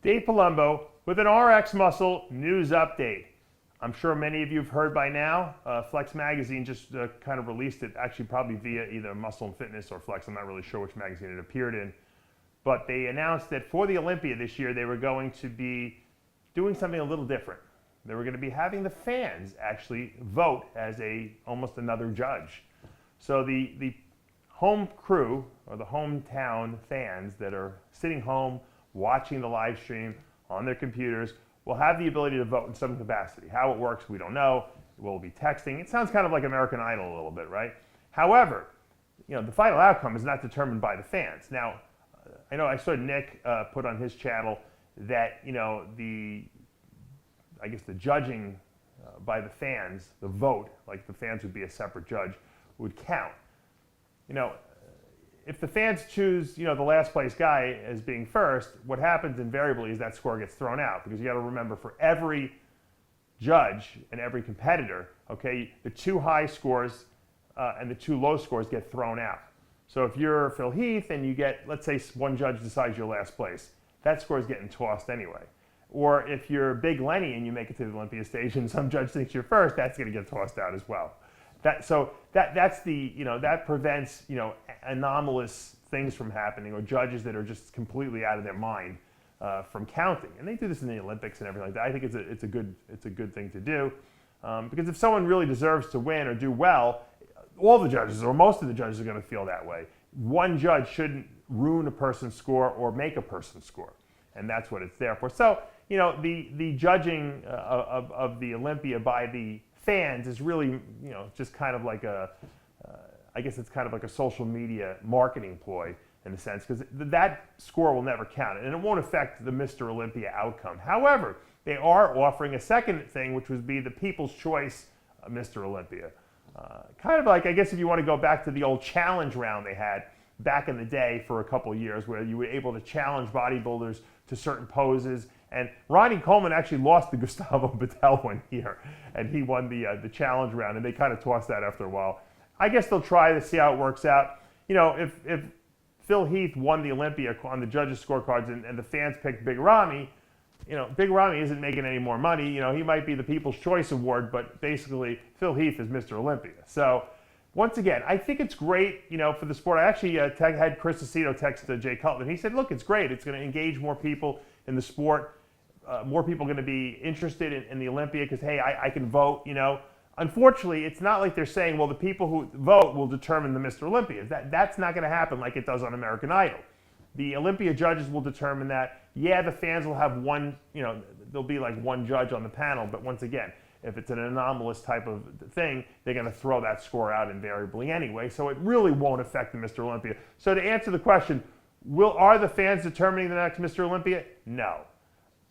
Dave Palumbo with an RX Muscle news update. I'm sure many of you have heard by now, Flex Magazine just kind of released it, actually probably via either Muscle and Fitness or Flex. I'm not really sure which magazine it appeared in. But they announced that for the Olympia this year, they were going to be doing something a little different. They were going to be having the fans actually vote as almost another judge. So the home crew, or the hometown fans that are sitting home watching the live stream on their computers, will have the ability to vote in some capacity. How it works, we don't know. We'll be texting. It sounds kind of like American Idol a little bit, right? However, the final outcome is not determined by the fans. Now, I know I saw Nick put on his channel that the judging by the fans, the vote, like the fans would be a separate judge, would count. If the fans choose, the last place guy as being first, what happens invariably is that score gets thrown out, because you got to remember, for every judge and every competitor, okay, the two high scores and the two low scores get thrown out. So if you're Phil Heath and you get, let's say one judge decides you're last place, that score is getting tossed anyway. Or if you're Big Lenny and you make it to the Olympia stage and some judge thinks you're first, that's going to get tossed out as well. That prevents anomalous things from happening, or judges that are just completely out of their mind from counting. And they do this in the Olympics and everything like that. I think it's a good thing to do, because if someone really deserves to win or do well, all the judges or most of the judges are going to feel that way. One judge shouldn't ruin a person's score or make a person's score, and that's what it's there for. So the judging of the Olympia by the fans is really, just kind of like I guess it's kind of like a social media marketing ploy in a sense, because that score will never count, and it won't affect the Mr. Olympia outcome. However, they are offering a second thing, which would be the People's Choice Mr. Olympia. Kind of like, I guess if you want to go back to the old challenge round they had back in the day for a couple of years, where you were able to challenge bodybuilders to certain poses. And Ronnie Coleman actually lost to Gustavo Battelle one year, and he won the challenge round, and they kind of tossed that after a while. I guess they'll try to see how it works out. If Phil Heath won the Olympia on the judges' scorecards and the fans picked Big Ramy, Big Ramy isn't making any more money. He might be the People's Choice Award, but basically Phil Heath is Mr. Olympia. So once again, I think it's great, for the sport. I actually had Chris Aceto text Jay Cutler. He said, look, it's great. It's going to engage more people in the sport. More people are going to be interested in the Olympia because, hey, I can vote, Unfortunately, it's not like they're saying, well, the people who vote will determine the Mr. Olympia. That's not going to happen like it does on American Idol. The Olympia judges will determine that. Yeah, the fans will have one, there'll be like one judge on the panel, but once again, if it's an anomalous type of thing, they're going to throw that score out invariably anyway, so it really won't affect the Mr. Olympia. So to answer the question, are the fans determining the next Mr. Olympia? No.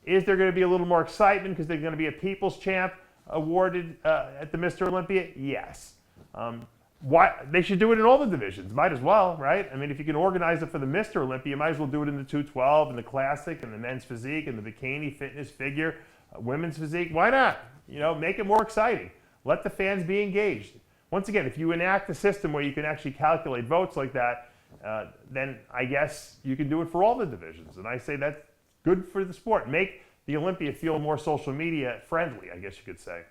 Is there going to be a little more excitement because there's going to be a People's Champ awarded at the Mr. Olympia? Yes. Why they should do it in all the divisions? Might as well, right? I mean, if you can organize it for the Mr. Olympia, you might as well do it in the 212 and the Classic and the men's physique and the bikini, fitness, figure, women's physique. Why not? Make it more exciting. Let the fans be engaged. Once again, if you enact a system where you can actually calculate votes like that, then I guess you can do it for all the divisions. And I say that's good for the sport. Make the Olympia feel more social media friendly, I guess you could say.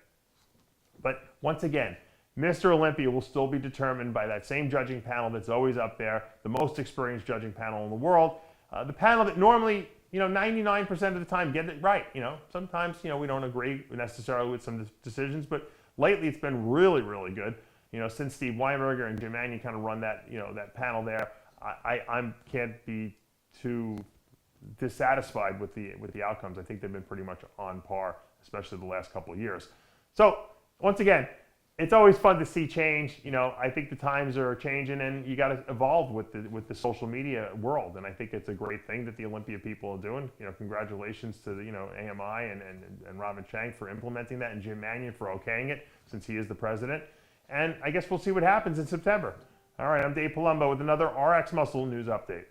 But once again, Mr. Olympia will still be determined by that same judging panel that's always up there, the most experienced judging panel in the world. The panel that normally, 99% of the time get it right. Sometimes, we don't agree necessarily with some decisions, but lately it's been really, really good. Since Steve Weinberger and Jim Mannion kind of run that, that panel there, I can't be too dissatisfied with the outcomes. I think they've been pretty much on par, especially the last couple of years. So once again, it's always fun to see change. I think the times are changing, and you got to evolve with the social media world. And I think it's a great thing that the Olympia people are doing. Congratulations to the AMI and Robin Chang for implementing that, and Jim Mannion for okaying it, since he is the president. And I guess we'll see what happens in September. All right, I'm Dave Palumbo with another RX Muscle News Update.